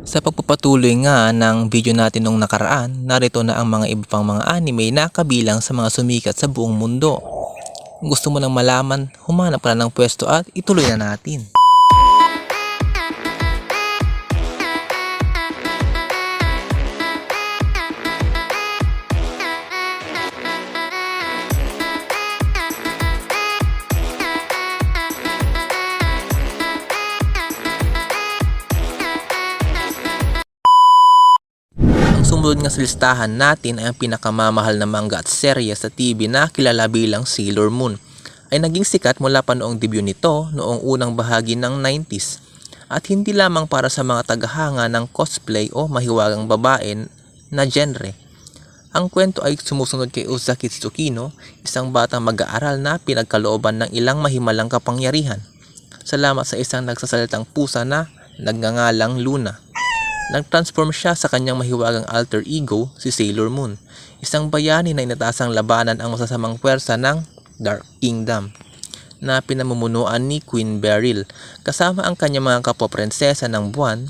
Sa pagpapatuloy nga ng video natin nung nakaraan, narito na ang mga iba pang mga anime na kabilang sa mga sumikat sa buong mundo. Kung gusto mo nang malaman, humanap ka na ng pwesto at ituloy na natin. Ang sumunod nga sa listahan natin ay ang pinakamamahal na manga at serye sa TV na kilala bilang Sailor Moon. Ay naging sikat mula pa noong debut nito noong unang bahagi ng 90s. At hindi lamang para sa mga tagahanga ng cosplay o mahiwagang babae na genre. Ang kwento ay sumusunod kay Uzaki Tsukino, isang batang mag-aaral na pinagkalooban ng ilang mahimalang kapangyarihan. Salamat sa isang nagsasalitang pusa na nagngangalang Luna. Nag-transform siya sa kanyang mahiwagang alter ego, si Sailor Moon, isang bayani na inatasang labanan ang masasamang puwersa ng Dark Kingdom na pinamumunuan ni Queen Beryl kasama ang kanyang mga kapwa-prinsesa ng buwan.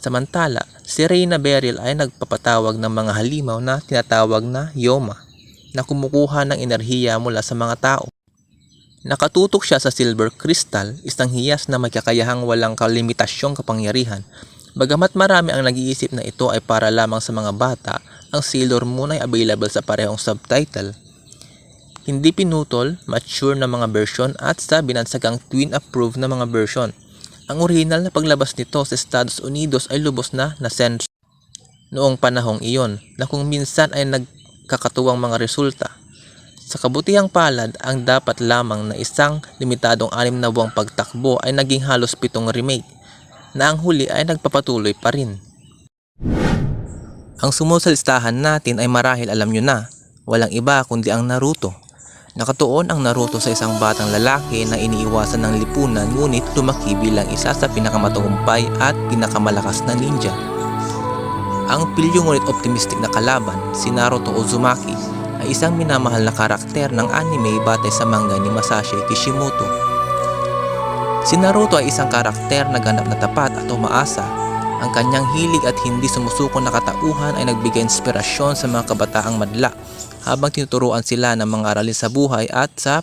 Samantala, si Reyna Beryl ay nagpapatawag ng mga halimaw na tinatawag na Yoma na kumukuha ng enerhiya mula sa mga tao. Nakatutok siya sa Silver Crystal, isang hiyas na may kakayahang walang kalimitasyong kapangyarihan. Bagamat marami ang nag-iisip na ito ay para lamang sa mga bata, ang Sailor Moon ay available sa parehong subtitle. Hindi pinutol, mature na mga version at sa binansagang twin-approved na mga version. Ang original na paglabas nito sa Estados Unidos ay lubos na nasensor noong panahong iyon na kung minsan ay nagkakatuwang mga resulta. Sa kabutihang palad, ang dapat lamang na isang limitadong 6 na buwang pagtakbo ay naging halos 7 remake na ang huli ay nagpapatuloy pa rin. Ang sumunod sa listahan natin ay marahil alam nyo na, walang iba kundi ang Naruto. Nakatuon ang Naruto sa isang batang lalaki na iniiwasan ng lipunan ngunit lumaki bilang isa sa pinakamatagumpay at pinakamalakas na ninja. Ang pilyo ngunit optimistic na kalaban, si Naruto Uzumaki, ay isang minamahal na karakter ng anime batay sa manga ni Masashi Kishimoto. Si Naruto ay isang karakter na ganap na tapat at umaasa. Ang kanyang hilig at hindi sumusuko na katauhan ay nagbigay inspirasyon sa mga kabataang madla habang tinuturuan sila ng mga aralin sa buhay at sa